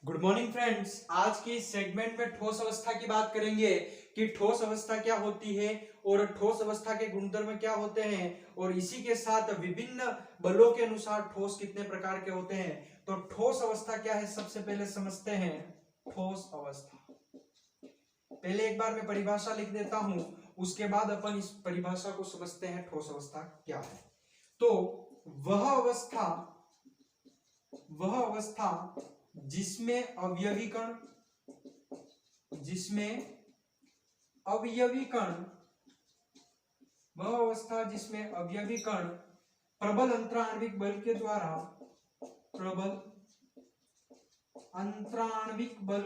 Good morning friends. आज के इस सेगमेंट में ठोस अवस्था की बात करेंगे कि ठोस अवस्था क्या होती है और ठोस अवस्था के गुणधर्म क्या होते हैं और इसी के साथ विभिन्न बलों के अनुसार ठोस कितने प्रकार के होते हैं। तो ठोस अवस्था क्या है सबसे पहले समझते हैं। ठोस अवस्था पहले एक बार मैं परिभाषा लिख देता हूं, उसके बाद अपन इस परिभाषा को समझते हैं ठोस अवस्था क्या है। तो वह अवस्था जिसमें अवयवी कण वह अवस्था जिसमें अवयवी कण प्रबल अंतराण्विक बल के द्वारा प्रबल अंतराण्विक बल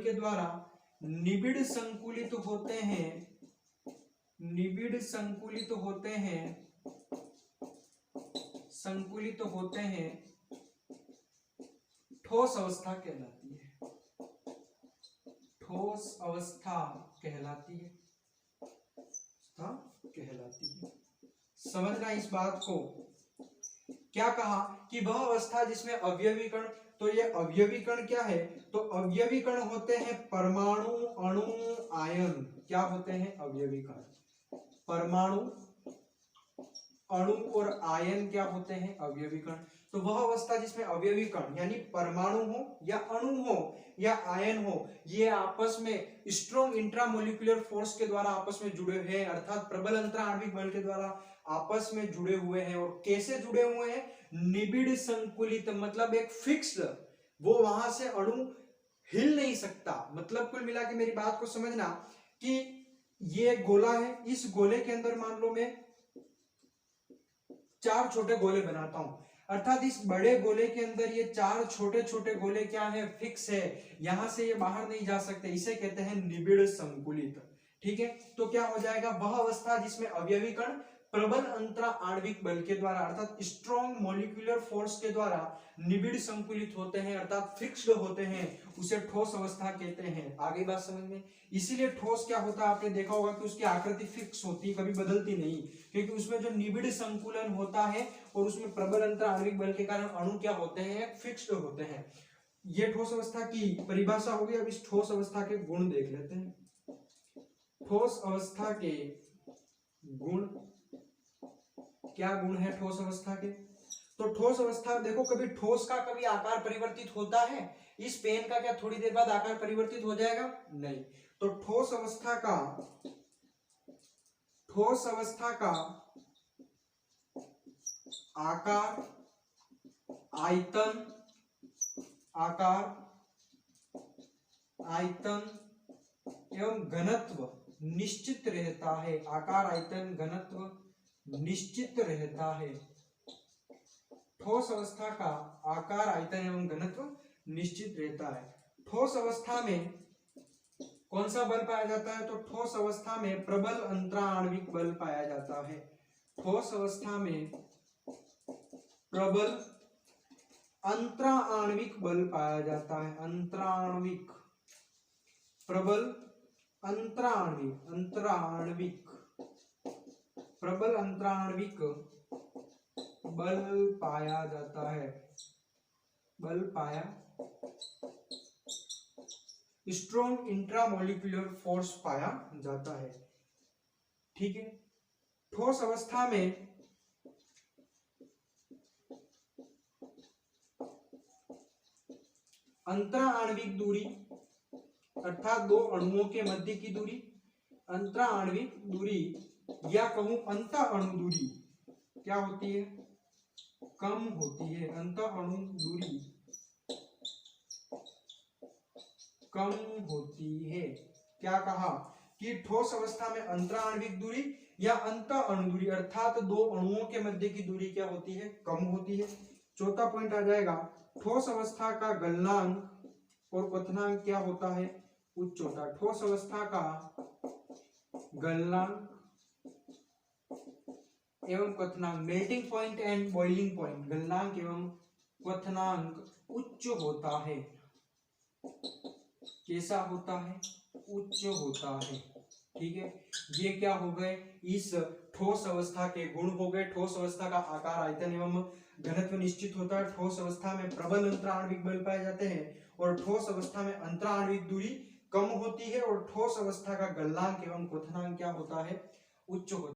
के द्वारा निबिड़ संकुलित होते हैं ठोस अवस्था कहलाती है। समझना इस बात को। क्या कहा कि वह अवस्था जिसमें अवयवी कण, तो ये अवयवी कण क्या है? तो अवयवी कण होते हैं परमाणु, अणु, आयन। क्या होते हैं अवयवी कण? परमाणु, अणु और आयन क्या होते हैं? अवयवी कण। तो वह अवस्था जिसमें अवयवी कण यानी परमाणु हो या अणु हो या आयन हो, ये आपस में स्ट्रॉन्ग इंट्रामोलिकुलर फोर्स के द्वारा आपस में जुड़े हुए हैं, अर्थात प्रबल अंतराण्विक बल के द्वारा आपस में जुड़े हुए हैं। और कैसे जुड़े हुए हैं? निबिड़ संकुलित, मतलब एक फिक्स्ड, वो वहां से अणु हिल नहीं सकता। मतलब कुल मिला के मेरी बात को समझना कि ये गोला है, इस गोले के अंदर मान लो मैं 4 छोटे गोले बनाता हूं, अर्थात इस बड़े गोले के अंदर ये 4 छोटे छोटे गोले क्या है? फिक्स है, यहां से ये बाहर नहीं जा सकते। इसे कहते हैं निबिड़ संकुलित। ठीक है, तो क्या हो जाएगा? वह अवस्था जिसमें अवयवी कण प्रबल अंतराण्विक बल के द्वारा अर्थात स्ट्रॉन्ग मॉलिक्यूलर फोर्स के द्वारा निबिड़ संकुलित होते हैं अर्थात फिक्स्ड होते हैं, उसे ठोस अवस्था कहते हैं। आगे बात समझ में। इसीलिए ठोस क्या होता है, आपने देखा होगा कि उसकी आकृति फिक्स होती है, कभी बदलती नहीं, क्योंकि उसमें जो निबिड़ संकुलन होता है और उसमें प्रबल अंतराण्विक बल के कारण अणु क्या होते हैं? फिक्स्ड होते हैं। ये ठोस अवस्था की परिभाषा होगी। अब इस ठोस अवस्था के गुण देख लेते हैं। ठोस अवस्था के गुण, क्या गुण है ठोस अवस्था के? तो ठोस अवस्था देखो, कभी ठोस का कभी आकार परिवर्तित होता है? इस पेन का क्या थोड़ी देर बाद आकार परिवर्तित हो जाएगा? नहीं। तो ठोस अवस्था का आकार, आयतन एवं घनत्व निश्चित रहता है। आकार, आयतन, घनत्व निश्चित रहता है। ठोस अवस्था का आकार, आयतन एवं घनत्व निश्चित रहता है। ठोस अवस्था में कौन सा बल पाया जाता है? तो ठोस अवस्था में प्रबल अंतराण्विक बल पाया जाता है। ठोस अवस्था में प्रबल अंतराण्विक बल पाया जाता है। अंतराण्विक, प्रबल प्रबल अंतराण्विक बल पाया जाता है। स्ट्रॉन्ग इंट्रामोलिकुलर फोर्स पाया जाता है। ठीक है, ठोस अवस्था में अंतराण्विक दूरी अर्थात दो अणुओं के मध्य की दूरी, अंतराण्विक दूरी या कहूं अंत अणु दूरी क्या होती है? कम होती है। अंत अणु दूरी कम होती है। क्या कहा कि ठोस अवस्था में अंतराण्विक दूरी या अंत अणु दूरी अर्थात दो अणुओं के मध्य की दूरी क्या होती है? कम होती है। चौथा पॉइंट आ जाएगा, ठोस अवस्था का गलनांक और क्वथनांक क्या होता है? उच्च होता है। ठोस अवस्था का गलनांक एवं क्वथनांक, melting point and boiling point, गलनांक एवं क्वथनांक उच्च होता है। कैसा होता है? उच्च होता है। ठीक है, ये क्या हो गए, इस ठोस अवस्था के गुण हो गए। ठोस अवस्था का आकार, आयतन एवं घनत्व निश्चित होता है। ठोस अवस्था में प्रबल अंतराण्विक बल पाए जाते हैं और ठोस अवस्था में अंतराण्विक दूरी कम होती है और ठोस अवस्था का गलनांक एवं क्वथनांक क्या होता है, उच्च होता है।